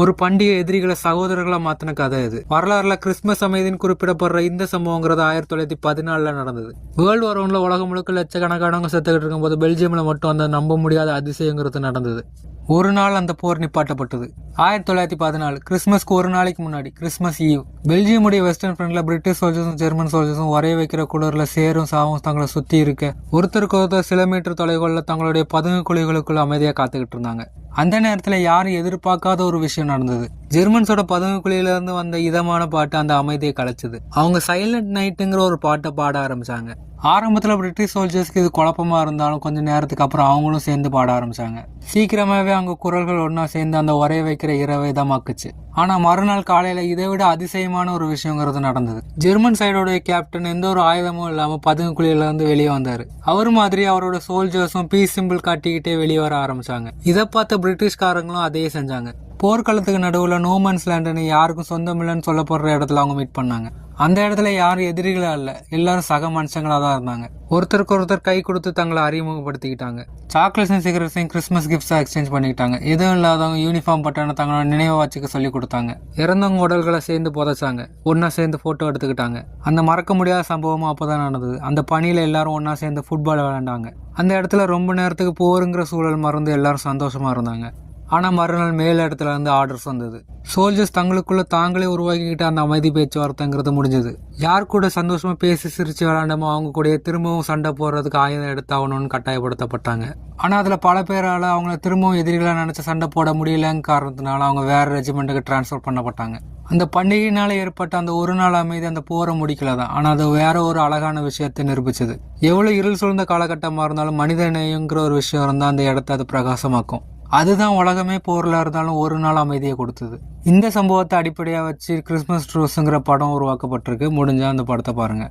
ஒரு பண்டிகை எதிரிகளை சகோதரர்களா மாத்தின கதை இது. வரலாறுல கிறிஸ்துமஸ் அமைதின்னு குறிப்பிடப்படுற இந்த சம்பவங்கிறது 1914 நடந்தது. வேர்ல்டு வார் 1 உலகம் முழுக்க லட்சக்கணக்கானவங்க செத்துக்கிட்டு இருக்கும்போது பெல்ஜியம்ல மட்டும் அந்த நம்ப முடியாத அதிசயங்கிறது நடந்தது. ஒரு நாள் அந்த போர் நிப்பாட்டப்பட்டது. 1914 கிறிஸ்துமஸ்க்கு ஒரு நாளைக்கு முன்னாடி, கிறிஸ்துமஸ் ஈவ், பெல்ஜியமுடைய வெஸ்டர்ன் ஃப்ரண்ட்ல பிரிட்டிஷ் சோல்ஜர்ஸும் ஜெர்மன் சோல்ஜர்ஸும் ஒரே வைக்கிற குளிர்ல சேரும் சாவும் தங்களை சுத்தி இருக்க ஒருத்தருக்கு ஒருத்தர் சில மீட்டர் தொலைவுகளில் தங்களுடைய பதுங்கு குழிகளுக்குள்ள அமைதியா காத்துக்கிட்டு இருந்தாங்க. அந்த நேரத்துல யாரும் எதிர்பார்க்காத ஒரு விஷயம் நடந்தது. ஜெர்மன்ஸோட பதுங்கு குழியில இருந்து வந்த இதமான பாட்டு அந்த அமைதியை கலைச்சது. அவங்க சைலண்ட் நைட்டுங்கிற ஒரு பாட்டை பாட ஆரம்பிச்சாங்க. ஆரம்பத்துல பிரிட்டிஷ் சோல்ஜர்ஸ்க்கு இது குழப்பமா இருந்தாலும் கொஞ்ச நேரத்துக்கு அப்புறம் அவங்களும் சேர்ந்து பாட ஆரம்பிச்சாங்க. சீக்கிரமாவே அவங்க குரல்கள் ஒன்னா சேர்ந்து அந்த ஒரே வைக்கிற இரவை இதமாக்குச்சு. ஆனா மறுநாள் காலையில இதை விட அதிசயமான ஒரு விஷயங்கிறது நடந்தது. ஜெர்மன் சைடோடைய கேப்டன் எந்த ஒரு ஆயுதமும் இல்லாம பதுங்கு குழியில இருந்து வெளியே வந்தாரு. அவர் மாதிரி அவரோட சோல்ஜர்ஸும் பீஸ் சிம்பிள் காட்டிக்கிட்டே வெளியே வர ஆரம்பிச்சாங்க. இதை பார்த்த பிரிட்டிஷ்காரங்களும் அதையே செஞ்சாங்க. போர்க்களத்துக்கு நடுவுல நோமன்ஸ் லேண்டுன்னு யாருக்கும் சொந்தம் இல்லைன்னு சொல்லப்படுற இடத்துல அவங்க மீட் பண்ணாங்க. அந்த இடத்துல யாரும் எதிரிகளா இல்ல, எல்லாரும் சக மனுஷங்களா தான் இருந்தாங்க. ஒருத்தருக்கு ஒருத்தர் கை கொடுத்து தங்களை அறிமுகப்படுத்திக்கிட்டாங்க. சாக்லேட்ஸையும் சிகரெட்ஸையும் கிறிஸ்மஸ் கிஃப்ட்ஸா எக்ஸ்சேஞ்ச் பண்ணிக்கிட்டாங்க. எதுவும் இல்லாதவங்க யூனிஃபார்ம் பட்டான தங்களோட நினைவை வச்சுக்க சொல்லி கொடுத்தாங்க. இறந்தவங்க உடல்களை சேர்ந்து புதைச்சாங்க. ஒன்னா சேர்ந்து போட்டோ எடுத்துக்கிட்டாங்க. அந்த மறக்க முடியாத சம்பவமும் அப்பதான் நடந்தது. அந்த பணியில எல்லாரும் ஒன்னா சேர்ந்து ஃபுட்பால் விளையாண்டாங்க. அந்த இடத்துல ரொம்ப நேரத்துக்கு போருங்கிற சூழல் மறந்து எல்லாரும் சந்தோஷமா இருந்தாங்க. ஆனா மறுநாள் மேல் இடத்துல இருந்து ஆர்டர்ஸ் வந்தது. சோல்ஜர்ஸ் தங்களுக்குள்ள தாங்களே உருவாக்கிக்கிட்ட அந்த அமைதி பேச்சுவார்த்தைங்கிறது முடிஞ்சது. யார் கூட சந்தோஷமா பேசி சிரிச்சு விளையாண்டமோ அவங்க கூட திரும்பவும் சண்டை போடுறதுக்கு ஆயுதம் எடுத்தாகணும்னு கட்டாயப்படுத்தப்பட்டாங்க. ஆனா அதுல பல பேரால அவங்கள திரும்பவும் எதிரிகளா நினைச்ச சண்டை போட முடியலங்க காரணத்தினால அவங்க வேற ரெஜிமெண்ட்டுக்கு டிரான்ஸ்பர் பண்ணப்பட்டாங்க. அந்த பண்டிகையினால ஏற்பட்ட அந்த ஒரு நாள் அமைதி அந்த போரை முடிக்கலதான், ஆனா அது வேற ஒரு அழகான விஷயத்தை நிரூபிச்சது. எவ்வளவு இருள் சூழ்ந்த காலகட்டமா இருந்தாலும் மனித நேயங்கிற ஒரு விஷயம் இருந்தா அந்த இடத்த அது பிரகாசமாக்கும். அதுதான் உலகமே போர்ல இருந்தாலும் ஒரு நாள் அமைதியை கொடுத்தது. இந்த சம்பவத்தை அடிப்படையா வச்சு கிறிஸ்மஸ் ட்ரூஸ்ங்கிற படம் உருவாக்கப்பட்டிருக்கு. முடிஞ்சா அந்த படத்தை பாருங்க.